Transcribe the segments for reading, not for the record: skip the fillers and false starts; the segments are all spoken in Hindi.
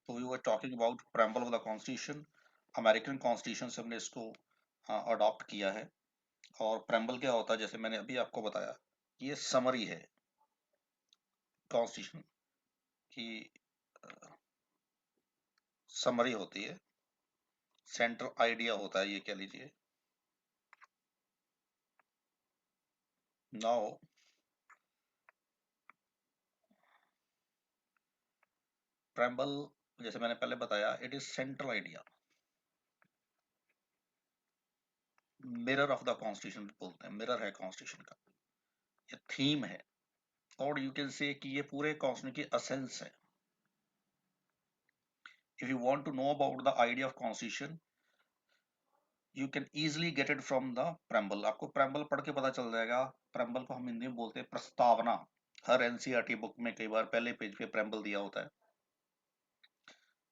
तो we were talking about preamble of the constitution. American constitution से हमने इसको अडॉप्ट किया है। और प्रेम्बल क्या होता है, जैसे मैंने अभी आपको बताया, ये समरी है कॉन्स्टिट्यूशन की, समरी होती है, सेंट्रल आइडिया होता है, ये कह लीजिए। नाउ प्रेम्बल, जैसे मैंने पहले बताया, it is central idea, mirror of the constitution बोलते हैं, मिरर है कॉन्स्टिट्यूशन का, ये थीम है, और यू कैन से कि ये पूरे कॉन्स्टिट्यूशन की एसेंस है। If you want to know about the idea of constitution, you can easily get it from the preamble. आपको प्रेम्बल पढ़ के पता चल जाएगा। प्रेम्बल को हम हिंदी में बोलते हैं प्रस्तावना। हर एनसीईआरटी बुक में कई बार पहले पेज पे प्रेम्बल दिया होता है,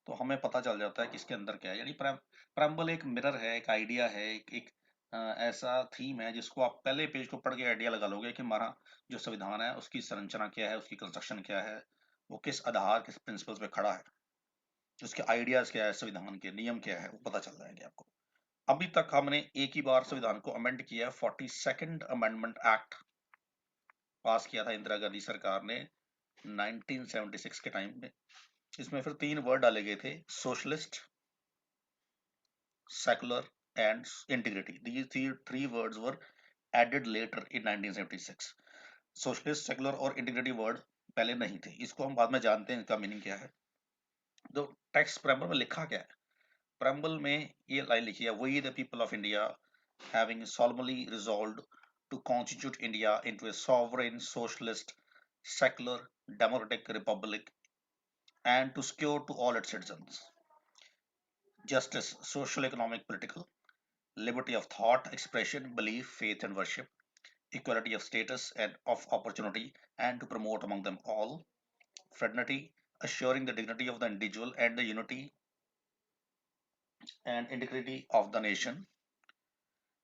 तो हमें पता चल जाता है कि इसके अंदर क्या है। यानी प्रेम्बल एक मिरर है, एक आइडिया है, एक ऐसा थीम है जिसको आप पहले पेज को पढ़ के आइडिया लगा लोगे कि हमारा जो संविधान है उसकी संरचना क्या है, उसकी कंस्ट्रक्शन क्या है, वो किस आधार, किस प्रिंसिपल्स पे खड़ा है, उसके आइडियाज क्या है, संविधान के नियम क्या है, वो पता चल जाएंगे आपको। अभी तक हमने एक ही बार संविधान को अमेंड किया है, 42nd अमेंडमेंट एक्ट पास किया था इंदिरा गांधी सरकार ने 1976 के टाइम में। इसमें फिर 3 वर्ड डाले गए थे, socialist, secular and integrity. These three words were added later in 1976. Socialist, secular और इंटीग्रिटी वर्ड पहले नहीं थे, इसको हम बाद में जानते हैं इनका मीनिंग क्या है। तो टेक्स्ट प्रेम्बल में लिखा क्या है, प्रेम्बल में ये लाइन लिखी है, we the people of India having solemnly resolved to constitute India into a sovereign socialist secular democratic republic and to secure to all its citizens justice, social, economic, political, liberty of thought, expression, belief, faith, and worship, equality of status and of opportunity, and to promote among them all fraternity, assuring the dignity of the individual and the unity and integrity of the nation.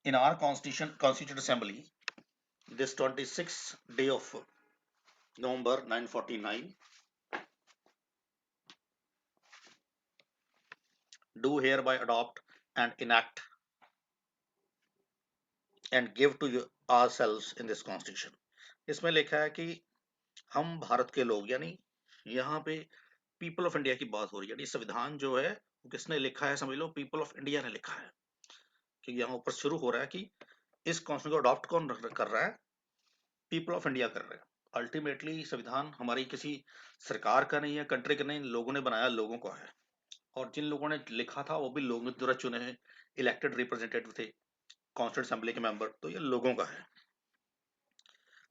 In our Constituent Assembly, this 26th day of November 949, do hereby adopt and enact and give to ourselves in this Constitution. इसमें लिखा है कि हम भारत के लोग, यानी यहाँ पे पीपल ऑफ इंडिया की बात हो रही है, यानी संविधान जो है वो किसने लिखा है, समझ लो पीपल ऑफ इंडिया ने लिखा है। कि यहाँ ऊपर शुरू हो रहा है कि इस कॉन्स्टिट्यूशन को अडॉप्ट कौन कर रहा है, पीपल ऑफ इंडिया कर रहे हैं। अल्टीमेटली संविधान हमारी किसी सरकार का नहीं है, कंट्री का नहीं, लोगों ने बनाया, लोगों का है। और जिन लोगों ने लिखा था वो भी लोगों द्वारा चुने हैं, इलेक्टेड रिप्रेजेंटेटिव थे, कॉन्स्टिट्यूंट असेंबली के मेंबर, तो ये लोगों का है।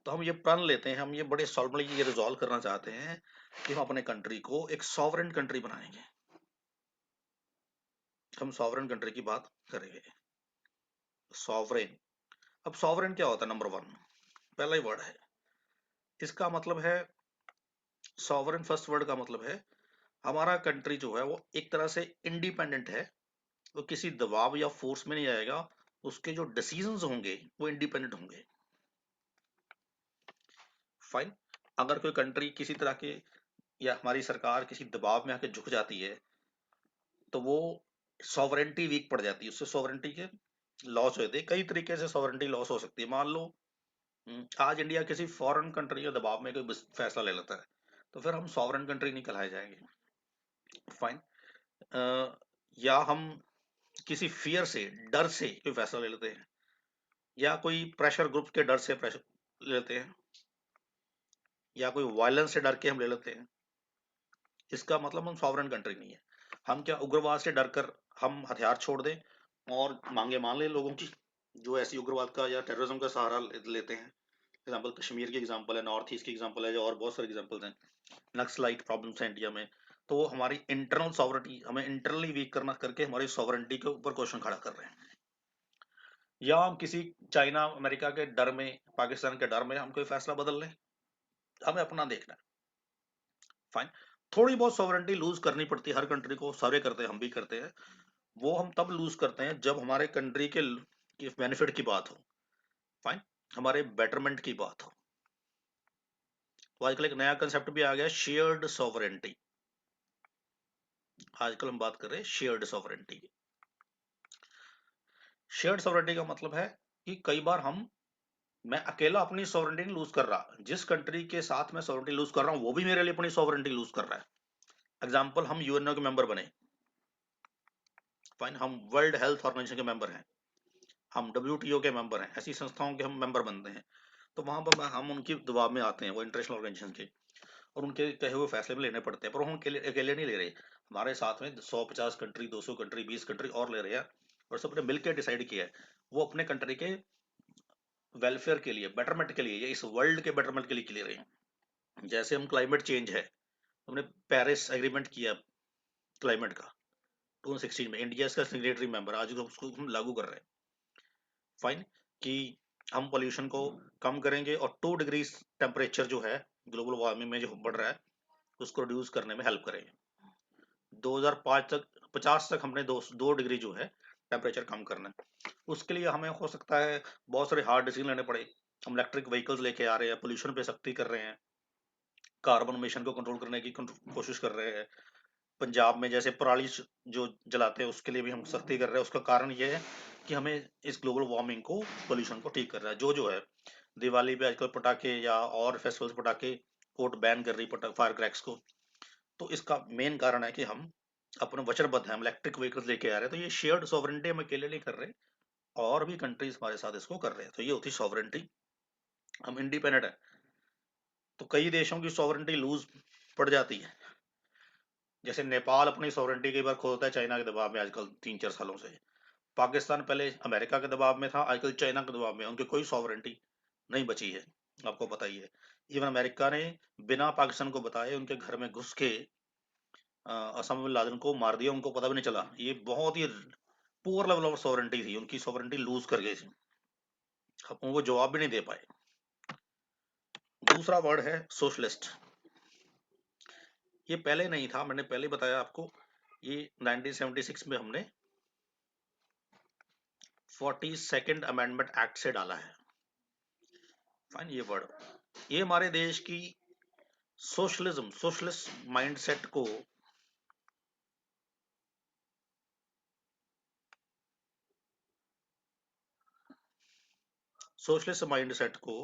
तो हम ये प्रण लेते हैं, हम ये बड़े सॉल्वली ये रिजॉल्व करना चाहते हैं कि हम अपने कंट्री को एक सॉवरेन कंट्री बनाएंगे। हम सॉवरेन कंट्री की बात करेंगे। सॉवरेन, अब सॉवरेन क्या होता है, नंबर 1 पहला ही वर्ड है, इसका मतलब है सॉवरेन, फर्स्ट वर्ड का मतलब है हमारा कंट्री जो है वो एक तरह से इंडिपेंडेंट है, वो किसी दबाव या फोर्स में नहीं आएगा, उसके जो डिसीजंस होंगे वो इंडिपेंडेंट होंगे। फाइन। अगर कोई कंट्री किसी तरह के या हमारी सरकार किसी दबाव में आके झुक जाती है तो वो सॉवरेंटी वीक पड़ जाती है, उससे सॉवरेंटी के लॉस होते हैं। कई तरीके से सॉवरेंटी लॉस हो सकती है। मान लो आज इंडिया किसी फॉरेन कंट्री के दबाव में कोई फैसला ले लेता है तो फिर हम सॉवरेन कंट्री नहीं कहलाए जाएंगे। फाइन। या हम किसी फियर से, डर से कोई फैसला ले लेते हैं, या कोई प्रेशर ग्रुप के डर से प्रेशर ले लेते हैं, या कोई वायलेंस से डर के हम ले लेते हैं, इसका मतलब हम सॉवरेन कंट्री नहीं है। हम क्या उग्रवाद से डर कर हम हथियार छोड़ दें और मांगे मान लें लोगों की, जो ऐसी उग्रवाद का या टेररिज्म का सहारा लेते हैं। एग्जाम्पल कश्मीर की एग्जाम्पल है, नॉर्थ ईस्ट की एग्जाम्पल है, और बहुत सारे एग्जाम्पल्स हैं, नक्सलाइट प्रॉब्लम्स हैं इंडिया में। तो वो हमारी इंटरनल सॉवरेंटी, हमें इंटरनली वीक करना करके हमारी सॉवरेंटी के ऊपर क्वेश्चन खड़ा कर रहे हैं। या हम किसी चाइना अमेरिका के डर में, पाकिस्तान के डर में हम कोई फैसला बदल लें, हमें अपना देखना है। फाइन। थोड़ी बहुत सॉवरेंटी लूज करनी पड़ती है हर कंट्री को, सारे करते हैं, हम भी करते हैं। वो हम तब लूज करते हैं जब हमारे कंट्री के बेनिफिट की बात हो। फाइन। हमारे बेटरमेंट की बात हो। तो आजकल एक नया कंसेप्ट भी आ गया, शेयर्ड सॉवरेंटी। आजकल हम बात कर रहे हैं शेयर्ड सॉवरेंटी की। शेयर्ड सॉवरेंटी का मतलब है कि कई बार मैं अकेला अपनी सॉवरेंटी नहीं लूज कर रहा, जिस कंट्री के साथ मैं सॉवरेंटी लूज कर रहा हूँ वो भी मेरे लिए अपनी सॉवरेंटी लूज कर रहा है। एग्जाम्पल, हम यूएनओ के मेंबर बने, फाइन, हम वर्ल्ड हेल्थ ऑर्गेनाइजेशन के मेंबर हैं, हम डब्ल्यूटीओ के मेंबर हैं, ऐसी संस्थाओं के हम मेंबर बनते हैं। तो वहां पर हम उनकी दबाव में आते हैं, वो इंटरनेशनल ऑर्गेनाइजेशन के, और उनके कहे हुए फैसले भी लेने पड़ते हैं। पर हम अकेले अकेले नहीं ले रहे, हमारे साथ में 150 कंट्री, 200 कंट्री, 20 कंट्री और ले रहे हैं, और सबने मिलकर डिसाइड किया है वो अपने कंट्री के वेलफेयर के लिए, बेटरमेंट के लिए, या इस वर्ल्ड के बेटरमेंट के लिए ले रहे हैं। जैसे हम क्लाइमेट चेंज है, हमने पेरिस एग्रीमेंट किया क्लाइमेट का 2016 में, इंडिया इसका सिग्नेटरी मेंबर, आज तो उसको हम लागू कर रहे हैं, फाइन, कि हम पोल्यूशन को कम करेंगे और 2 डिग्री टेम्परेचर जो है ग्लोबल वार्मिंग में जो बढ़ रहा है उसको रिड्यूस करने में हेल्प करेंगे। 2005 तक, 50 तक हमने 2 डिग्री जो है टेम्परेचर कम करना है। उसके लिए हमें हो सकता है बहुत सारे हार्ड डिसीजन लेने पड़े। हम इलेक्ट्रिक व्हीकल्स लेके आ रहे हैं, पोल्यूशन पे सख्ती कर रहे हैं, कार्बन मिशन को कंट्रोल करने की कोशिश कर रहे हैं। पंजाब में जैसे पराली जो जलाते हैं उसके लिए भी हम सख्ती कर रहे हैं। उसका कारण ये है कि हमें इस ग्लोबल वार्मिंग को, पोल्यूशन को ठीक करना है। जो जो है, दिवाली पे आजकल पटाखे या और फेस्टिवल्स पटाखे कोर्ट बैन कर रही फायर क्रैक्स को। तो इसका मेन कारण है कि हम अपने वचनबद्ध हैं, हम इलेक्ट्रिक व्हीकल्स लेके आ रहे हैं। तो ये शेयर्ड सॉवरेंटी हम अकेले नहीं कर रहे, और भी कंट्रीज हमारे साथ इसको कर रहे हैं। तो ये होती सॉवरेंटी, हम इंडिपेंडेंट है। तो कई देशों की सॉवरेंटी लूज पड़ जाती है, जैसे नेपाल अपनी सॉवरेंटी कई बार खोलता है चाइना के दबाव में, आजकल 3-4 सालों से। पाकिस्तान पहले अमेरिका के दबाव में था, आजकल चाइना के दबाव में, उनकी कोई सॉवरेंटी नहीं बची है, आपको पता ही है। इवन अमेरिका ने बिना पाकिस्तान को बताए उनके घर में घुस के ओसामा बिन लादेन को मार दिया, उनको पता भी नहीं चला। ये बहुत ही पुअर लेवल ऑफ सॉवरेंटी थी, उनकी सॉवरेंटी लूज कर गई थी, हम उनको जवाब भी नहीं दे पाए। दूसरा वर्ड है सोशलिस्ट। ये पहले नहीं था, मैंने पहले बताया आपको, ये 1976 में हमने 42nd अमेंडमेंट एक्ट से डाला है, फाइन, ये वर्ड। ये हमारे देश की सोशलिज्म, सोशलिस्ट माइंडसेट को सोशलिस्ट माइंडसेट को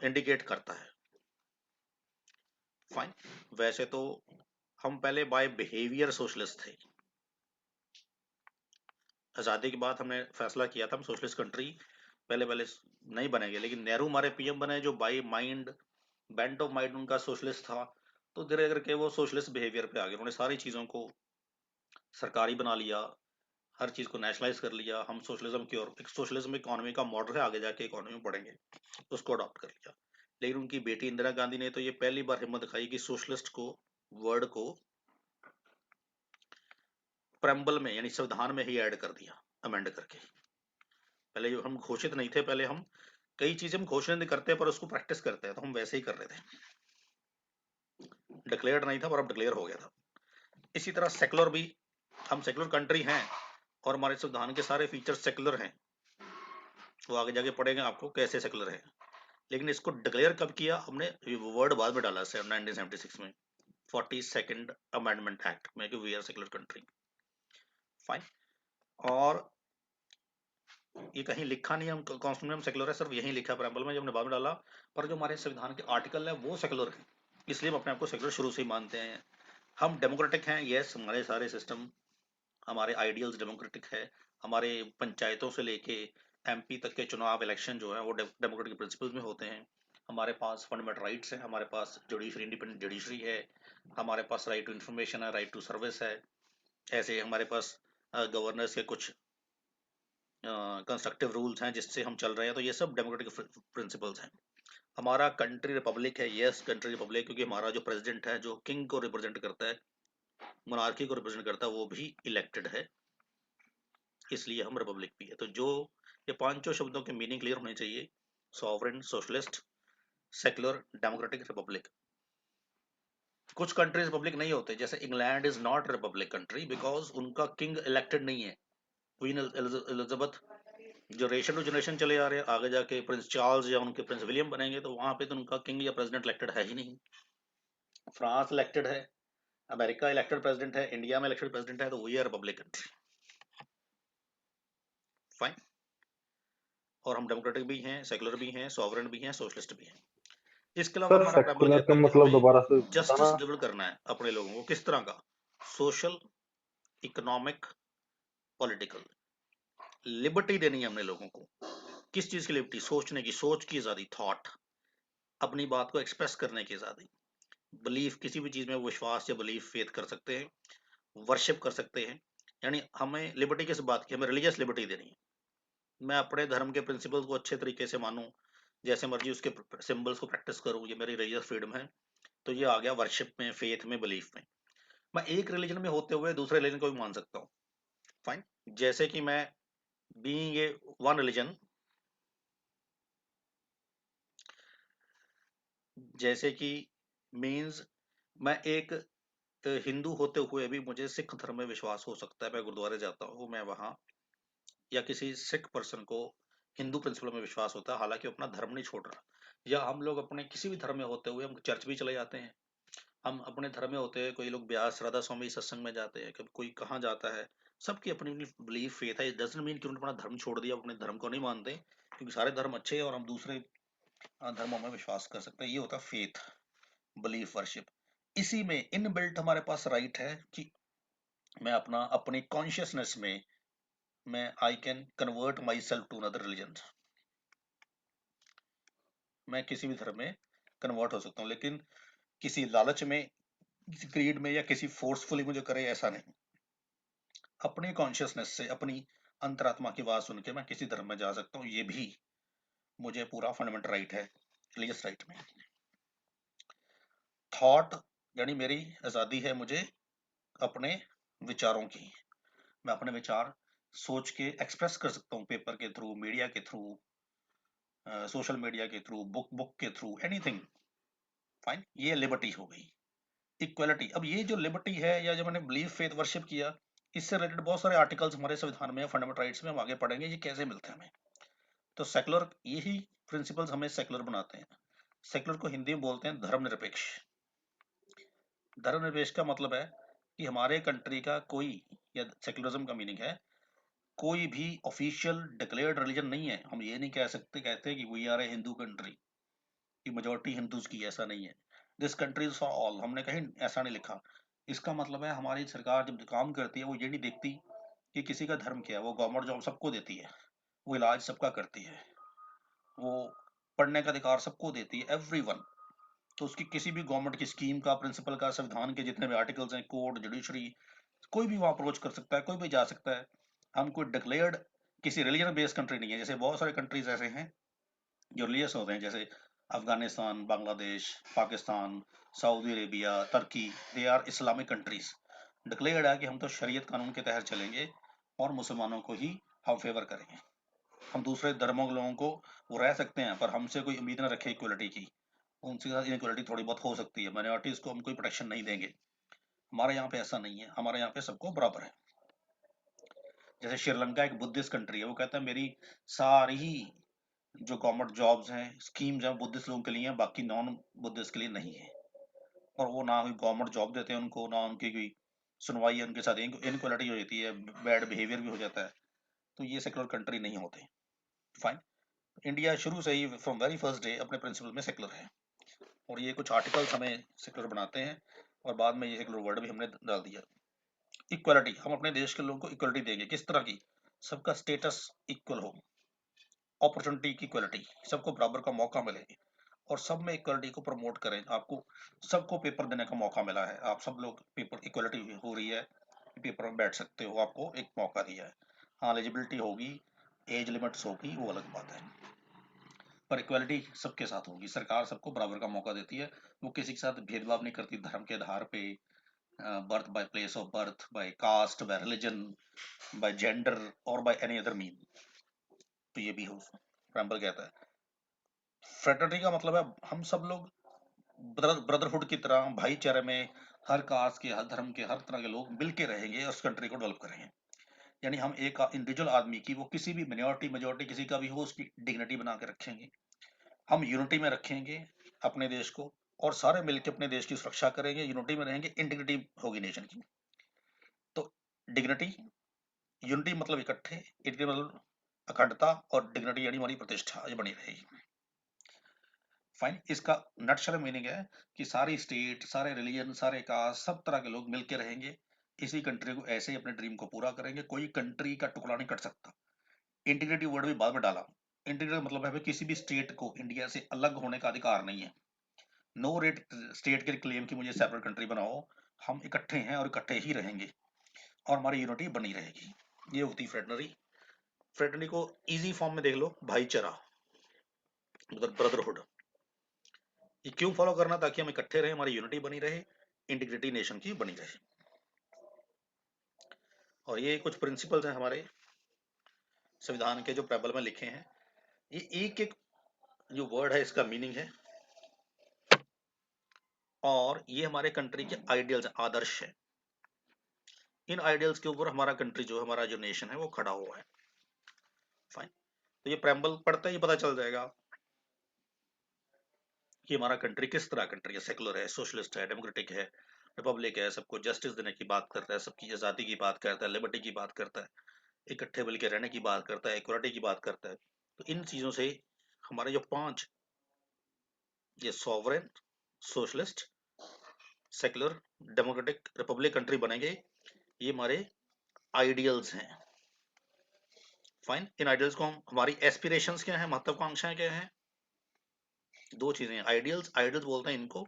इंडिकेट करता है, फाइन। वैसे तो हम पहले बाय बिहेवियर सोशलिस्ट थे। आजादी के बाद हमने फैसला किया था हम सोशलिस्ट कंट्री पहले पहले नहीं बनेंगे, लेकिन नेहरू हमारे पीएम बने जो by mind, bent of mind उनका सोशलिस्ट था। तो धीरे धीरे के वो सोशलिस्ट बिहेवियर पे आ गए, उन्होंने सारी चीजों को सरकारी बना लिया, हर चीज को नेशनलाइज कर लिया। हम सोशलिज्म की ओर, एक सोशलिज्म इकोनॉमी का मॉडल है, आगे जाके इकोनॉमी में पढ़ेंगे, उसको अडॉप्ट कर लिया। लेकिन उनकी बेटी इंदिरा गांधी ने तो ये पहली बार हिम्मत दिखाई कि सोशलिस्ट को, वर्ड को प्रेम्बल में यानी संविधान में ही ऐड कर दिया, अमेंड करके। पहले जो हम घोषित नहीं थे, पहले हम कई चीजें हम घोषणा नहीं करते पर उसको प्रैक्टिस करते हैं, तो हम वैसे ही कर रहे थे। डिक्लेयर नहीं था पर अब डिक्लेयर हो गया था। इसी तरह सेकुलर भी, हम सेकुलर कंट्री हैं और हमारे संविधान के सारे फीचर सेकुलर हैं, वो आगे जाके पढ़ेंगे आपको कैसे सेकुलर है। लेकिन इसको डिक्लेयर कब किया हमने, वर्ड बाद में डाला 1976 में, 42nd अमेंडमेंट एक्ट में, कि we are secular country, fine. और ये कहीं लिखा नहीं है हम कॉन्स्टिट्यूशन में हम सेकुलर है, सिर्फ यही लिखा है प्रेम्बल में, जो हमने बाद में डाला। पर जो हमारे संविधान के आर्टिकल है वो सेकुलर है, इसलिए हम अपने आप को सेकुलर शुरू से ही मानते हैं। हम डेमोक्रेटिक हैं, यस, हमारे सारे सिस्टम, हमारे आइडियल्स डेमोक्रेटिक है। हमारे पंचायतों से लेके एमपी तक के चुनाव, इलेक्शन जो है वो डेमोक्रेटिक प्रिंसिपल्स में होते हैं। हमारे पास फंडामेंटल राइट्स हैं, हमारे पास जुडिशरी, इंडिपेंडेंट जुडिशरी है, हमारे पास राइट टू इन्फॉर्मेशन है, राइट टू सर्विस है। ऐसे हमारे पास गवर्नेंस के कुछ कंस्ट्रक्टिव रूल्स हैं जिससे हम चल रहे हैं। तो ये सब डेमोक्रेटिक प्रिंसिपल्स हैं। हमारा कंट्री रिपब्लिक है, यस, कंट्री रिपब्लिक, क्योंकि हमारा जो प्रेसिडेंट है, जो किंग को रिप्रेजेंट करता है, मोनार्की को रिप्रेजेंट करता है, वो भी इलेक्टेड है, इसलिए हम रिपब्लिक भी है। तो जो ये पांचों शब्दों के मीनिंग क्लियर होने चाहिए, sovereign, socialist, secular, democratic, Republic. कुछ कंट्रीज रिपब्लिक नहीं होते, जैसे England is not Republic country because उनका किंग इलेक्टेड नहीं है। क्वीन एलिजाबेथ जो जनरेशन टू जनरेशन चले आ रहे हैं, आगे जाके प्रिंस चार्ल्स या उनके प्रिंस विलियम बनेंगे, तो वहां पे तो उनका किंग या प्रेसिडेंट इलेक्टेड है ही नहीं। फ्रांस इलेक्टेड है, अमेरिका इलेक्टेड प्रेसिडेंट है, इंडिया में इलेक्टेड प्रेसिडेंट है, तो वही है रिपब्लिकन। फाइन। और हम डेमोक्रेटिक भी हैं, सेकुलर भी हैं, सॉवरेन भी हैं, सोशलिस्ट भी हैं। इसके अलावा सर हमारा प्रेम्बल सेकुलर कहता का है कि मतलब हमें दोबारा से जस्टिस बताना। डिलीवर करना है अपने लोगों को। किस तरह का? सोशल, इकोनॉमिक, पॉलिटिकल लिबर्टी देनी है हमने लोगों को। किस चीज की लिबर्टी? सोचने की, सोच की आजादी, थॉट, अपनी बात को एक्सप्रेस करने की आजादी, बिलीफ, किसी भी चीज में विश्वास या बिलीफ फेथ कर सकते हैं, वर्शिप कर सकते हैं। यानी हमें लिबर्टी किस बात की? हमें रिलीजियस लिबर्टी देनी है। मैं अपने धर्म के प्रिंसिपल्स को अच्छे तरीके से मानूं, जैसे मर्जी उसके सिंबल्स को प्रैक्टिस करूं, ये मेरी रिलीजियस फ्रीडम है। तो ये आ गया वर्शिप में, फेथ में, बिलीफ में। मैं एक रिलीजन में होते हुए दूसरे रिलीजन को भी मान सकता हूँ। फाइन। जैसे कि मैं बीइंग ए वन रिलीजन, जैसे कि मीन्स मैं एक हिंदू होते हुए भी मुझे सिख धर्म में विश्वास हो सकता है। मैं गुरुद्वारे जाता हूँ, मैं वहाँ, या किसी सिख पर्सन को हिंदू प्रिंसिपल में विश्वास होता है, हालांकि वो अपना धर्म नहीं छोड़ रहा। या हम लोग अपने किसी भी धर्म में होते हुए हम चर्च भी चले जाते हैं। हम अपने धर्म में होते हैं, कोई लोग ब्यास राधा स्वामी सत्संग में जाते हैं, कभी कोई कहाँ जाता है। सबकी अपनी अपनी बिलीफ फेथ है। डजंट मीन कि उन्होंने अपना धर्म छोड़ दिया, अपने धर्म को नहीं मानते, क्योंकि सारे धर्म अच्छे हैं और हम दूसरे धर्मों में विश्वास कर सकते हैं। ये होता है फेथ, बिलीफ, वर्शिप। इसी में इनबिल्ट हमारे पास राइट है कि मैं अपना अपनी कॉन्शियसनेस में मैं I can convert myself to another religion. मैं किसी भी धर्म में कन्वर्ट हो सकता हूँ, लेकिन किसी लालच में, किसी ग्रीड में, या किसी फोर्सफुली मुझे करे, ऐसा नहीं। अपनी कॉन्शियसनेस से, अपनी अंतरात्मा की आवाज सुन के मैं किसी धर्म में जा सकता हूँ। ये भी मुझे पूरा फंडामेंटल राइट है रिलीजियस राइट में। थॉट, यानी मेरी आजादी है मुझे अपने विचारों की। मैं अपने विचार सोच के एक्सप्रेस कर सकता हूँ, पेपर के थ्रू, मीडिया के थ्रू, सोशल मीडिया के थ्रू, बुक के थ्रू, एनीथिंग। फाइन। ये लिबर्टी हो गई। इक्वलिटी, अब ये जो लिबर्टी है, या जो मैंने बिलीफ फेथ वर्शिप किया, इससे रिलेटेड बहुत सारे आर्टिकल्स हमारे संविधान में, फंडामेंटल राइट्स में, हम आगे पढ़ेंगे ये कैसे मिलते हैं हमें। तो सेकुलर, यही प्रिंसिपल्स हमें सेकुलर बनाते हैं। सेकुलर को हिंदी में बोलते हैं धर्मनिरपेक्ष। धर्मनिरपेक्ष का मतलब है कि हमारे कंट्री का कोई, या सेकुलरिज्म का मीनिंग है, कोई भी ऑफिशियल डिक्लेयर्ड रिलीजन नहीं है। हम ये नहीं कह सकते, कहते कि we are a Hindu country, कि मेजोरिटी हिंदूज की, ऐसा नहीं है। This country is for all, हमने कहीं ऐसा नहीं लिखा। इसका मतलब है हमारी सरकार जब काम करती है, वो ये नहीं देखती कि किसी का धर्म क्या है। वो गवर्नमेंट जॉब सबको देती है, वो इलाज सबका करती है, वो पढ़ने का अधिकार सबको देती है, एवरीवन। तो उसकी किसी भी गवर्नमेंट की स्कीम का, प्रिंसिपल का, संविधान के जितने भी आर्टिकल्स हैं, कोर्ट, जुडिशरी, कोई भी वहाँ अप्रोच कर सकता है, कोई भी जा सकता है। हम कोई डिक्लेयर्ड किसी रिलीजन बेस्ड कंट्री नहीं है। जैसे बहुत सारे कंट्रीज ऐसे हैं जो रिलीजियस होते हैं, जैसे अफगानिस्तान, बांग्लादेश, पाकिस्तान, सऊदी अरेबिया, तुर्की, they are Islamic countries. Declared है कि हम तो शरीयत कानून के तहत चलेंगे और मुसलमानों को ही हम फेवर करेंगे। हम दूसरे धर्मों के लोगों को, वो रह सकते हैं, पर हमसे कोई उम्मीद ना रखे इक्वलिटी की। उनके साथ इनइक्वलिटी थोड़ी बहुत हो सकती है, माइनॉरिटीज को हम कोई प्रोटेक्शन नहीं देंगे। हमारे यहाँ पे ऐसा नहीं है, हमारे यहाँ पे सबको बराबर है। जैसे श्रीलंका एक बुद्धिस्ट कंट्री है, वो कहता है मेरी सारी ही जो गवर्नमेंट जॉब्स हैं, स्कीम्स हैं, बुद्धिस्ट लोगों के लिए हैं, बाकी नॉन बुद्धिस्ट के लिए नहीं है। और वो ना कोई गवर्नमेंट जॉब देते हैं उनको, ना उनकी कोई सुनवाई है, उनके साथ इनक्वलिटी हो जाती है, बैड बिहेवियर भी हो जाता है। तो ये सेकुलर कंट्री नहीं होते। फाइन। इंडिया शुरू से ही, फ्रॉम वेरी फर्स्ट डे, अपने प्रिंसिपल में सेकुलर है। और ये कुछ आर्टिकल्स हमें सेकुलर बनाते हैं, और बाद में ये सेकुलर वर्ड भी हमने डाल दिया। इक्वलिटी, हम अपने देश के लोगों को इक्वलिटी देंगे। किस तरह की? सबका स्टेटस इक्वल हो, अपॉर्चुनिटी की इक्वलिटी, सबको बराबर का मौका मिले, और सब में इक्वलिटी को प्रमोट करें। आपको सबको पेपर देने का मौका मिला है, आप सब लोग, पेपर इक्वलिटी हो रही है, पेपर में बैठ सकते हो, आपको एक मौका दिया है। हाँ, एलिजिबिलिटी होगी, एज लिमिट्स होगी, वो अलग बात है, पर इक्वलिटी सबके साथ होगी। सरकार सबको बराबर का मौका देती है, वो किसी के साथ भेदभाव नहीं करती धर्म के आधार पे, birth by place of birth, by caste, by religion, by gender, और बाय एनी अदर मीन। तो ये भी हो, प्रेम्बल कहता है। फ्रेटर्निटी का मतलब है हम सब लोग ब्रदरहुड की तरह, भाईचारे में, हर कास्ट के, हर धर्म के, हर तरह के लोग मिलके रहेंगे और उस कंट्री को डेवलप करेंगे। यानी हम एक इंडिविजुअल आदमी की, वो किसी भी मिनॉरिटी मेजोरिटी किसी का भी हो, उसकी डिग्निटी बना के रखेंगे। हम यूनिटी में रखेंगे अपने देश को, और सारे मिलकर अपने देश की सुरक्षा करेंगे, यूनिटी में रहेंगे, इंटीग्रिटी होगी नेशन की। तो डिग्निटी, यूनिटी मतलब इकट्ठे, इंटीग्रिटी मतलब अखंडता, और डिग्निटी यानी हमारी प्रतिष्ठा ये बनी रहेगी। फाइन। इसका नटशल मीनिंग है कि सारी स्टेट, सारे रिलीजन, सारे कास्ट, सब तरह के लोग मिलके रहेंगे, इसी कंट्री को ऐसे ही अपने ड्रीम को पूरा करेंगे, कोई कंट्री का टुकड़ा नहीं कट सकता। इंटीग्रिटी वर्ड भी बाद में डाला। इंटीग्रिटी मतलब है किसी भी स्टेट को इंडिया से अलग होने का अधिकार नहीं है। नो रेट स्टेट के क्लेम कि मुझे सेपरेट कंट्री बनाओ, हम इकट्ठे हैं और इकट्ठे ही रहेंगे और हमारी यूनिटी बनी रहेगी। ये होती फ्रेटर्निटी। फ्रेटर्निटी को इजी फॉर्म में देख लो, भाईचारा मतलब ब्रदरहुड। ये क्यों फॉलो करना? ताकि हम इकट्ठे रहे, हमारी यूनिटी बनी रहे, इंटीग्रिटी नेशन की बनी रहे। और ये कुछ प्रिंसिपल्स हैं हमारे संविधान के जो प्रेबल में लिखे हैं। ये एक एक जो वर्ड है इसका मीनिंग है, और ये हमारे कंट्री के आइडियल्स, आदर्श है। इन आइडियल्स के ऊपर हमारा कंट्री जो है, हमारा जो नेशन है वो खड़ा हुआ है। फाइन। तो ये प्रेम्बल पढ़ते ही पता चल जाएगा कि हमारा कंट्री किस तरह कंट्री है। सेकुलर है, सोशलिस्ट है, डेमोक्रेटिक है, रिपब्लिक है, सबको जस्टिस देने की बात करता है, सबकी आज़ादी की बात करता है, लिबर्टी की बात करता है, इकट्ठे मिलकर रहने की बात करता है, इक्वालिटी की बात करता है। तो इन चीज़ों से हमारे जो 5 ये sovereign, socialist, secular, democratic, Republic country बनेंगे, ये हमारे आइडियल्स हैं। फाइन। इन आइडियल्स को हम, हमारी एस्पिरेशंस क्या है, महत्वाकांक्षाएं क्या है? 2 चीजें। आइडियल्स, आइडियल्स बोलते हैं इनको,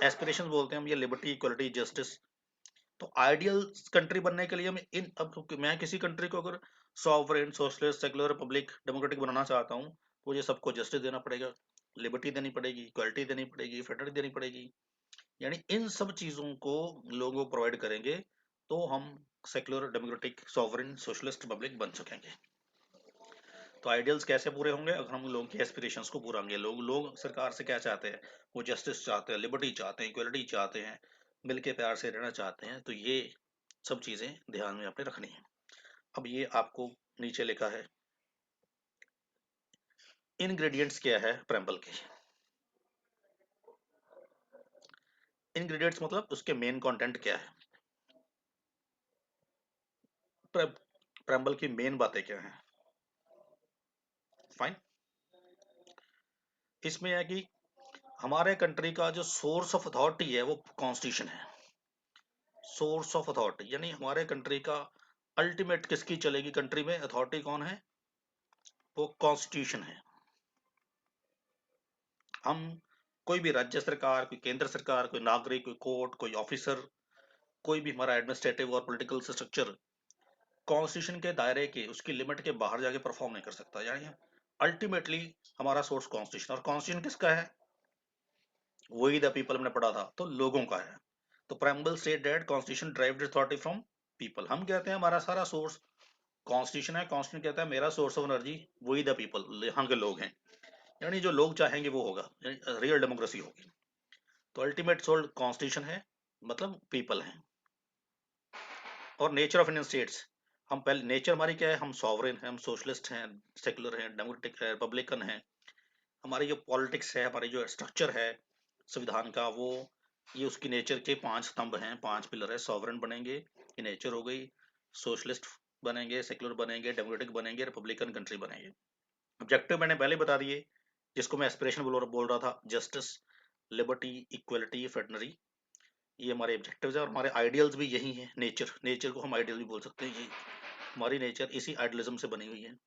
एस्पिरेशंस बोलते हैं हम ये लिबर्टी, इक्वालिटी, जस्टिस। तो आइडियल कंट्री बनने के लिए हम इन, अब मैं किसी कंट्री को अगर sovereign, socialist, secular, republic, democratic बनाना चाहता हूँ, तो मुझे सबको जस्टिस देना पड़ेगा, लिबर्टी देनी पड़ेगी, इक्वालिटी देनी पड़ेगी, फेडरलिटी देनी पड़ेगी। यानी इन सब चीजों को लोगों को प्रोवाइड करेंगे तो हम secular, democratic, sovereign, socialist, Republic बन सकेंगे। तो आइडियल्स कैसे पूरे होंगे? अगर हम लोगों की एस्पिरेशंस को पूरा होंगे। लोग सरकार से क्या चाहते हैं? वो जस्टिस चाहते हैं, लिबर्टी चाहते हैं, इक्वलिटी चाहते हैं, मिलके प्यार से रहना चाहते हैं। तो ये सब चीजें ध्यान में आपने रखनी है। अब ये आपको नीचे लिखा है, इंग्रेडिएंट्स क्या है प्रेम्बल के। इंग्रेडिएंट्स मतलब उसके मेन कंटेंट क्या है, प्रेम्बल की मेन बातें क्या है। फाइन। इसमें है कि हमारे कंट्री का जो सोर्स ऑफ अथॉरिटी है वो कॉन्स्टिट्यूशन है। सोर्स ऑफ अथॉरिटी यानी हमारे कंट्री का अल्टीमेट किसकी चलेगी कंट्री में अथॉरिटी कौन है? वो कॉन्स्टिट्यूशन है। हम कोई भी राज्य सरकार, कोई केंद्र सरकार, कोई नागरिक, कोई कोर्ट, कोई ऑफिसर, कोई भी हमारा एडमिनिस्ट्रेटिव और पॉलिटिकल स्ट्रक्चर कॉन्स्टिट्यूशन के दायरे के, उसकी लिमिट के बाहर जाके परफॉर्म नहीं कर सकता। यानी अल्टीमेटली हमारा सोर्स कॉन्स्टिट्यूशन, और कॉन्स्टिट्यूशन किसका है? वही द पीपल हमने पढ़ा था, तो लोगों का है। तो preamble state that constitution derived authority from people. हम कहते हैं हमारा सारा सोर्स कॉन्स्टिट्यूशन है, कॉन्स्टिट्यूशन कहता है मेरा सोर्स ऑफ एनर्जी वही द पीपल, यहाँ के लोग हैं। यानी जो लोग चाहेंगे वो होगा, रियल डेमोक्रेसी होगी। तो अल्टीमेट सोल कॉन्स्टिट्यूशन है, मतलब पीपल है। और नेचर ऑफ इंडियन स्टेट्स, हम पहले नेचर हमारी क्या है? हम सॉवरेन हैं, हम सोशलिस्ट हैं, सेकुलर हैं, डेमोक्रेटिक है, रिपब्लिकन है। हमारी जो पॉलिटिक्स है, हमारी जो स्ट्रक्चर है संविधान का, वो ये उसकी नेचर के 5 स्तंभ हैं, 5 पिलर है। सॉवरेन बनेंगे, ये नेचर हो गई। सोशलिस्ट बनेंगे, सेकुलर बनेंगे, डेमोक्रेटिक बनेंगे, रिपब्लिकन कंट्री बनेंगे। ऑब्जेक्टिव मैंने पहले बता दिए, जिसको मैं एस्पिरेशन बोल रहा था, जस्टिस, लिबर्टी, इक्वलिटी, फेडरलिटी, ये हमारे ऑब्जेक्टिव्स है। और हमारे आइडियल्स भी यही हैं। नेचर, नेचर को हम आइडियल भी बोल सकते हैं, ये हमारी नेचर इसी आइडियलिज्म से बनी हुई है।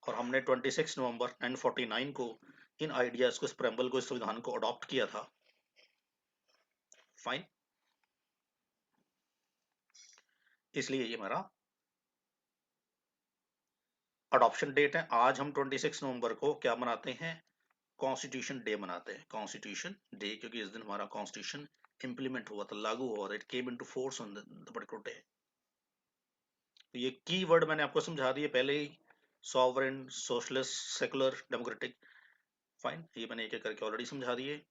और हमने 26 नवंबर 1949 को इन आइडियाज को, इस प्रेम्बल को, इस संविधान को अडॉप्ट किया था। फाइन। इसलिए ये हमारा अडॉप्शन डेट है। आज हम 26 नवंबर को क्या मनाते हैं? कॉन्स्टिट्यूशन डे मनाते हैं। कॉन्स्टिट्यूशन डे, क्योंकि इस दिन हमारा कॉन्स्टिट्यूशन इंप्लीमेंट हुआ था, लागू हुआ था, it came into force on the particular day. तो ये की वर्ड मैंने आपको समझा दिए पहले ही, sovereign, socialist, secular, democratic. Fine. ये मैंने एक एक करके ऑलरेडी समझा दिए।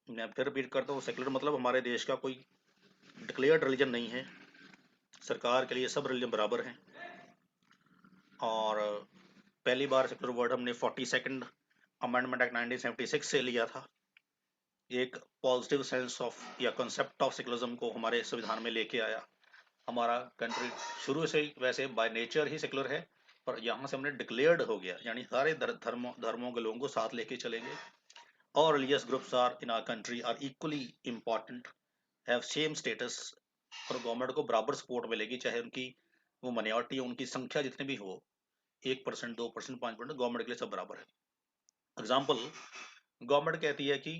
मैं फिर रिपीट करता हूँ, सेकुलर मतलब हमारे देश का कोई डिक्लेयर्ड रिलीजन नहीं है, सरकार के लिए सब रिलीजन बराबर हैं। और पहली बार सेकुलर वर्ड हमने 42nd अमेंडमेंट एक्ट 1976 से लिया था। एक पॉजिटिव सेंस ऑफ या कंसेप्ट ऑफ सेकुलरिज्म को हमारे संविधान में लेके आया। हमारा कंट्री शुरू से ही वैसे बाय नेचर ही सेकुलर है, पर यहाँ से हमने डिक्लेयर्ड हो गया, यानी सारे धर्मों के लोगों को साथ लेके चलेंगे। और religious groups are in our country are equally important, have same status, और गवर्नमेंट को बराबर सपोर्ट मिलेगी, चाहे उनकी वो माइनॉरिटी हो, उनकी संख्या जितनी भी हो, 1%, 2%, 5%, गवर्नमेंट के लिए सब बराबर है। एग्जाम्पल, गवर्नमेंट कहती है कि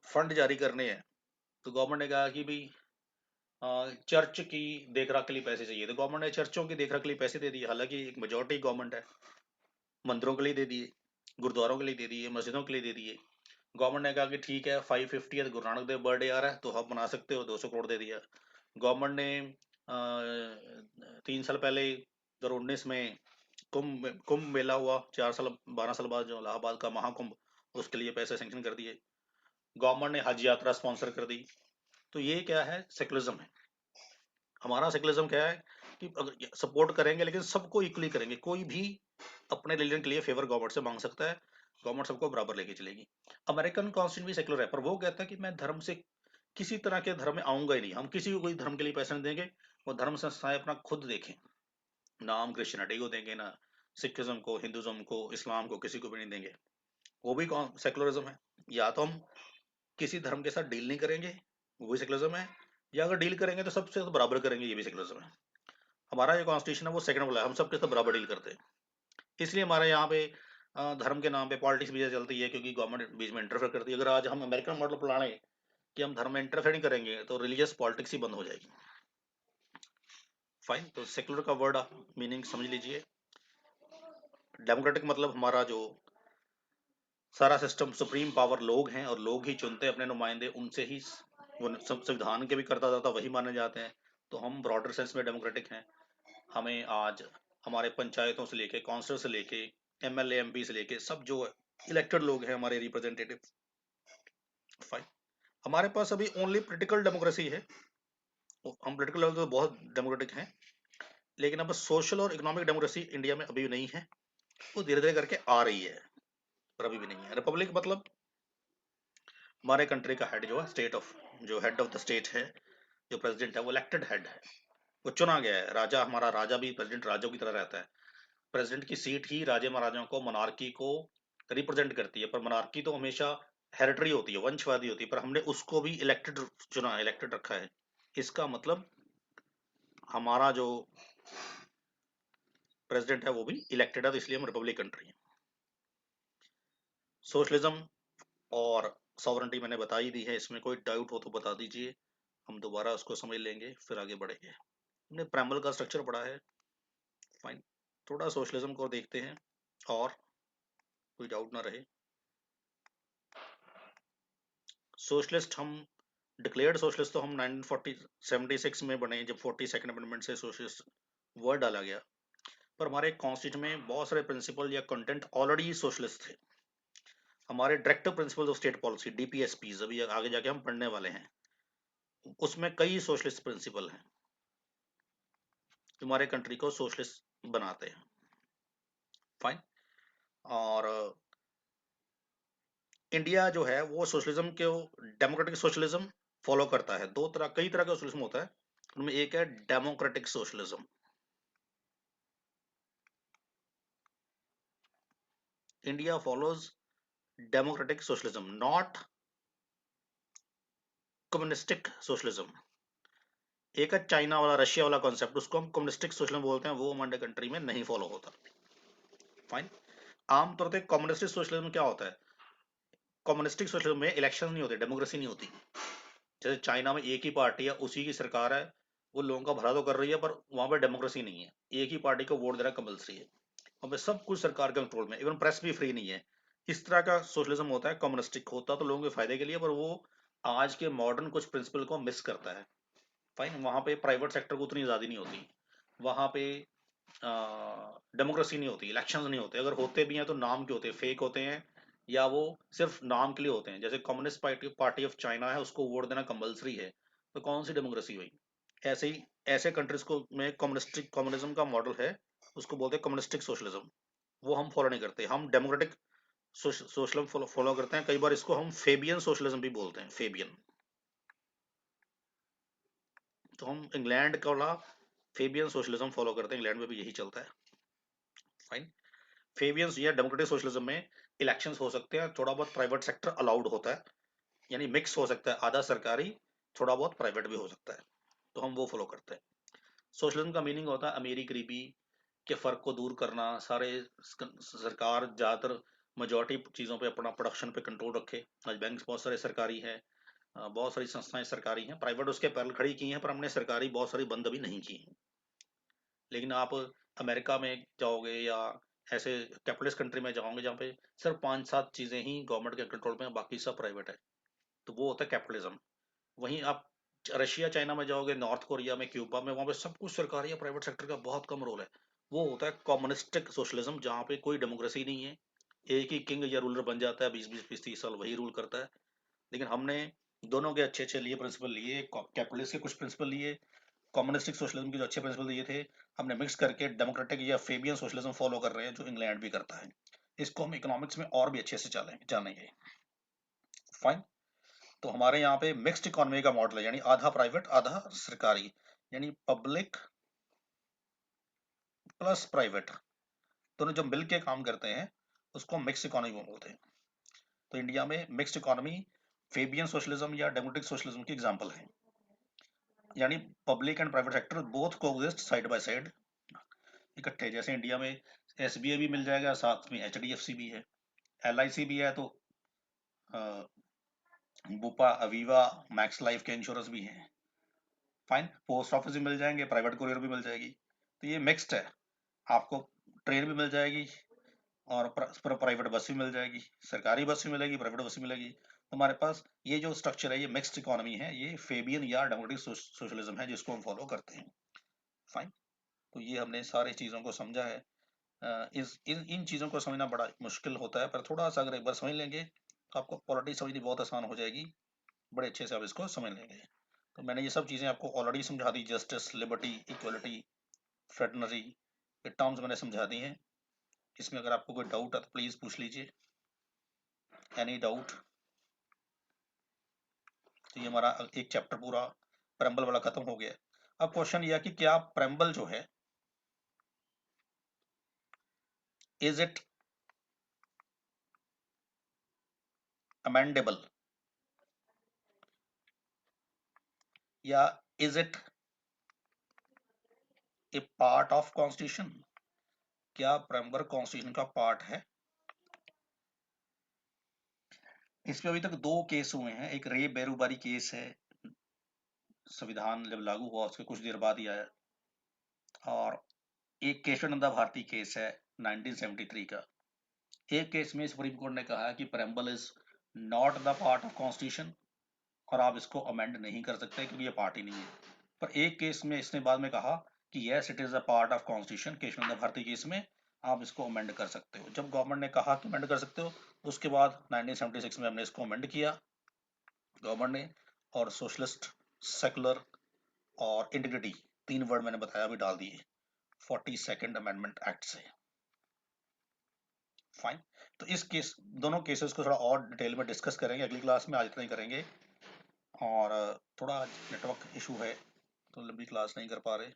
फंड जारी करने हैं, तो गवर्नमेंट ने कहा कि भाई चर्च की देखरेख के लिए पैसे चाहिए, तो गवर्नमेंट ने चर्चों की देखरेख के लिए पैसे दे दिए, हालांकि एक मेजोरिटी गवर्नमेंट है, मंदिरों के लिए दे दिए, गुरुद्वारों के लिए दे दिए, मस्जिदों के लिए दे दिए। गवर्नमेंट ने कहा कि ठीक है 550 गुरु नानक देव बर्थडे आ रहा है तो आप बना सकते हो, 200 करोड़ दे दिया। गवर्नमेंट ने 3 साल पहले 2019 में कुंभ मेला हुआ, 12 साल बाद, जो इलाहाबाद का महाकुंभ, उसके लिए पैसे सेंक्शन कर दिए। गवर्नमेंट ने हज यात्रा स्पॉन्सर कर दी। तो ये क्या है, सेकुलरिज्म है। हमारा सेकुलरिज्म क्या है कि अगर सपोर्ट करेंगे लेकिन सबको इक्वली करेंगे, कोई भी अपने रिलीजन के लिए फेवर गवर्नमेंट से मांग सकता है, गवर्नमेंट सबको बराबर लेके चलेगी। अमेरिकन कॉन्स्टिट्यूशन भी सेकुलर है, पर वो कहता है कि मैं धर्म से किसी तरह के धर्म में आऊंगा ही नहीं, हम किसी को कोई धर्म के लिए पैसे नहीं देंगे, वो धर्म संस्थाएं अपना खुद देखें, ना हम क्रिश्चियनिटी को देंगे, ना सिखिज्म को, हिंदुज्म को, इस्लाम को, किसी को भी नहीं देंगे। वो भी सेकुलरिज्म है। या तो हम किसी धर्म के साथ डील नहीं करेंगे, वो भी सेकुलरिज्म है, या अगर डील करेंगे तो सबसे तो बराबर करेंगे, ये भी सेकुलरिज्म है। हमारा जो कॉन्स्टिट्यूशन है वो सेकंड वाला है, हम सबके साथ बराबर डील करते हैं। इसलिए हमारे यहाँ पे धर्म के नाम पे पॉलिटिक्स भी चलती है, क्योंकि गवर्नमेंट बीच में इंटरफेयर करती है। अगर आज हम अमेरिकन मॉडल पर लाएं कि हम धर्म में इंटरफेयर नहीं करेंगे, तो रिलीजियस पॉलिटिक्स ही बंद हो जाएगी। फाइन, तो सेकुलर का वर्ड मीनिंग समझ लीजिए। डेमोक्रेटिक मतलब हमारा जो सारा सिस्टम, सुप्रीम पावर लोग हैं, और लोग ही चुनते हैं अपने नुमाइंदे, उनसे ही वो संविधान के भी करता दाता वही माने जाते हैं। तो हम ब्रॉडर सेंस में डेमोक्रेटिक हैं। हमें आज हमारे पंचायतों से लेके, काउंसिलर से लेके, एमएलए एमपी से लेके, सब जो इलेक्टेड लोग हैं हमारे रिप्रेजेंटेटिव। फाइन, हमारे पास अभी ओनली पॉलिटिकल डेमोक्रेसी है, हम पॉलिटिकल लेवल तो बहुत डेमोक्रेटिक हैं, लेकिन अब सोशल और इकोनॉमिक डेमोक्रेसी इंडिया में अभी भी नहीं है, वो धीरे धीरे करके आ रही है, पर अभी भी नहीं है। रिपब्लिक मतलब हमारे कंट्री का हेड जो है, स्टेट ऑफ, जो हेड ऑफ द स्टेट है, जो प्रेसिडेंट है, वो इलेक्टेड हेड है, वो चुना गया है। राजा, हमारा राजा भी प्रेसिडेंट राजाओं की तरह रहता है। प्रेसिडेंट की सीट ही राजे महाराजाओं को, मोनार्की को रिप्रेजेंट करती है, पर मोनार्की तो हमेशा हेरिटरी होती है, वंशवादी होती है, पर हमने उसको भी इलेक्टेड चुना, इलेक्टेड रखा है। इसका मतलब हमारा जो प्रेसिडेंट है वो भी इलेक्टेड है, तो इसलिए हम रिपब्लिक कंट्री है। सोशलिज्म और सॉवरेंटी मैंने बता ही दी है, इसमें कोई डाउट हो तो बता दीजिए, हम दोबारा उसको समझ लेंगे, फिर आगे बढ़ेंगे। हमने प्रेम्बल का स्ट्रक्चर पढ़ा है। फाइन, थोड़ा सोशलिज्म को देखते हैं, और कोई डाउट ना रहे। सोशलिस्ट हम डिक्लेयर्ड सोशलिस्ट तो हम 1976 में बने, जब 42nd अमेंडमेंट से सोशलिस्ट वर्ड डाला गया, पर हमारे कॉन्स्टिट्यूशन में बहुत सारे प्रिंसिपल या कंटेंट ऑलरेडी सोशलिस्ट थे। हमारे directive principle of state policy, DPSPs, अभी आगे जाके हम पढ़ने वाले हैं, उसमें कई सोशलिस्ट प्रिंसिपल हैं जो हमारे कंट्री को सोशलिस्ट बनाते हैं। फाइन, और इंडिया जो है वो सोशलिज्म के, डेमोक्रेटिक सोशलिज्म फॉलो करता है। दो तरह, कई तरह का सोशलिज्म होता है, उनमें एक है democratic socialism. India follows democratic socialism, not communistic socialism. एक है चाइना वाला, रशिया वाला कॉन्सेप्ट, उसको हम कम्युनिस्टिक सोशलिज्म बोलते हैं, वो हमारे कंट्री में नहीं फॉलो होता। फाइन, आमतौर पर कम्युनिस्टिक सोशलिज्म क्या होता है, कम्युनिस्टिक सोशलिज्म में इलेक्शन नहीं होते, डेमोक्रेसी नहीं होती। जैसे चाइना में एक ही पार्टी है, उसी की सरकार है, वो लोगों का भला तो कर रही है, पर वहां पर डेमोक्रेसी नहीं है, एक ही पार्टी को वोट देना कंपलसरी है, वहां पे सब कुछ सरकार के कंट्रोल में, इवन प्रेस भी फ्री नहीं है। इस तरह का सोशलिज्म होता है। कम्युनिस्टिक होता तो लोगों के फायदे के लिए, पर वो आज के मॉडर्न कुछ प्रिंसिपल को मिस करता है। फाइन, वहां पे प्राइवेट सेक्टर को उतनी आज़ादी नहीं होती, वहां पे डेमोक्रेसी नहीं होती, इलेक्शंस नहीं होते, अगर होते भी हैं तो नाम के होते हैं, फेक होते हैं, या वो सिर्फ नाम के लिए होते हैं। जैसे कम्युनिस्ट पार्टी ऑफ चाइना है, उसको वोट देना कंपलसरी है, तो कौन सी डेमोक्रेसी हुई। ऐसे ही ऐसे कंट्रीज को में कम्युनिस्टिक, कम्युनिज्म का मॉडल है, उसको बोलते हैं कम्युनिस्टिक सोशलिज्म, वो हम फॉलो नहीं करते। हम डेमोक्रेटिक सोशलिज्म फॉलो करते हैं। कई बार इसको हम फेबियन सोशलिज्म भी बोलते हैं, फेबियन। तो हम इंग्लैंड का वाला फेबियन सोशलिज्म फॉलो करते हैं, इंग्लैंड में भी यही चलता है। फाइन। फेबियंस या डेमोक्रेटिक सोशलिज्म में इलेक्शंस हो सकते हैं, थोड़ा बहुत प्राइवेट सेक्टर अलाउड होता है, यानी मिक्स हो सकता है, आधा सरकारी थोड़ा बहुत प्राइवेट भी हो सकता है, तो हम वो फॉलो करते हैं। सोशलिज्म का मीनिंग होता है अमीरी गरीबी के फर्क को दूर करना, सारे सरकार ज़्यादातर मेजोरिटी चीज़ों पे अपना प्रोडक्शन पे कंट्रोल रखे। आज बैंक बहुत सारे सरकारी हैं, बहुत सारी संस्थाएं सरकारी हैं, प्राइवेट उसके पैर खड़ी की हैं, पर हमने सरकारी बहुत सारी बंद भी नहीं की हैं। लेकिन आप अमेरिका में जाओगे या ऐसे कैपिटलिस्ट कंट्री में जाओगे जहाँ पे सिर्फ 5-7 चीज़ें ही गवर्नमेंट के कंट्रोल में, बाकी सब प्राइवेट है, तो वो होता है कैपिटलिज्म। वहीं आप रशिया चाइना में जाओगे, नॉर्थ कोरिया में, क्यूबा में, वहाँ पे सब कुछ सरकारी या प्राइवेट सेक्टर का बहुत कम रोल है। वो होता है कम्युनिस्टिक सोशलिज्म, जहाँ पे कोई डेमोक्रेसी नहीं है, एक ही किंग या रूलर बन जाता है, 20-20 30 साल वही रूल करता है। लेकिन हमने दोनों के अच्छे अच्छे लिए प्रिंसिपल लिए, कैपिटलिस्ट के कुछ प्रिंसिपल लिए, कम्युनिस्टिक सोशलिज्म के जो अच्छे प्रिंसिपल दिए थे, हमने मिक्स करके डेमोक्रेटिक या फेबियन सोशलिज्म फॉलो कर रहे हैं, जो इंग्लैंड भी करता है। इसको हम इकोनॉमिक्स में और भी अच्छे से जानेंगे। फाइन। तो हमारे यहाँ पे मिक्स्ड इकोनॉमी का मॉडल है, यानी आधा प्राइवेट आधा सरकारी, यानी पब्लिक प्लस प्राइवेट, दोनों जब मिल के काम करते हैं उसको मिक्स्ड इकोनॉमी बोलते हैं। तो इंडिया में मिक्स्ड इकोनॉमी फेबियन सोशलिज्म या डेमोक्रेटिक सोशलिज्म की एग्जांपल है, यानी public and private sector both coexist side by side, इकट्ठे। जैसे इंडिया में एसबीआई भी मिल जाएगा, साथ में एचडीएफसी भी है, एलआईसी भी है, तो बुपा अवीवा मैक्स लाइफ के इंश्योरेंस भी हैं। फाइन। पोस्ट ऑफिस भी मिल जाएंगे, प्राइवेट कुरियर भी मिल जाएगी, तो ये मिक्स्ड है। आपको ट्रेन भी मिल जाएगी और प्राइवेट बस भी मिल जाएगी, सरकारी बस भी मिलेगी, प्राइवेट बस भी मिलेगी। तो हमारे पास ये जो स्ट्रक्चर है, ये मिक्स्ड इकोनॉमी है, ये फेबियन या डेमोक्रेटिक सोशलिज्म है, जिसको हम फॉलो करते हैं। फाइन। तो ये हमने सारी चीज़ों को समझा है। इस इन चीज़ों को समझना बड़ा मुश्किल होता है, पर थोड़ा सा अगर एक बार समझ लेंगे तो आपको पॉलिटिक्स समझनी बहुत आसान हो जाएगी, बड़े अच्छे से आप इसको समझ लेंगे। तो मैंने ये सब चीज़ें आपको ऑलरेडी समझा दी, जस्टिस, लिबर्टी, इक्वलिटी, फ्रेटर्निटी, ये टर्म्स मैंने समझा दी हैं। इसमें अगर आपको कोई डाउट है तो प्लीज़ पूछ लीजिए, एनी डाउट। तो ये हमारा एक चैप्टर पूरा प्रेम्बल वाला खत्म हो गया। अब क्वेश्चन यह कि क्या प्रेम्बल जो है, इज इट अमेंडेबल या is it A part of constitution? क्या प्रेम्बल कॉन्स्टिट्यूशन का पार्ट है? इस पे अभी तक 2 केस हुए हैं, एक रे बेरुबारी केस है, संविधान जब लागू हुआ उसके कुछ देर बाद ही आया, और एक केशवानंदा भारती केस है 1973 का। एक केस में सुप्रीम कोर्ट ने कहा कि preamble is not the part of constitution और आप इसको अमेंड नहीं कर सकते क्योंकि ये पार्ट ही नहीं है। पर एक केस में इसने बाद में कहा कि yes it is a part of constitution, Kesavananda Bharati case में आप इसको अमेंड कर सकते हो। जब गवर्नमेंट ने कहा कि अमेंड कर सकते हो, उसके बाद 1976 में हमने इसको अमेंड किया गवर्नमेंट ने, और सोशलिस्ट, सेकुलर और इंटीग्रिटी 3 वर्ड मैंने बताया अभी डाल दिए 42nd अमेंडमेंट एक्ट से। फाइन। तो इस केस, दोनों केसेस को थोड़ा और डिटेल में डिस्कस करेंगे अगली क्लास में, आज इतना ही करेंगे। और थोड़ा नेटवर्क इशू है तो लंबी क्लास नहीं कर पा रहे।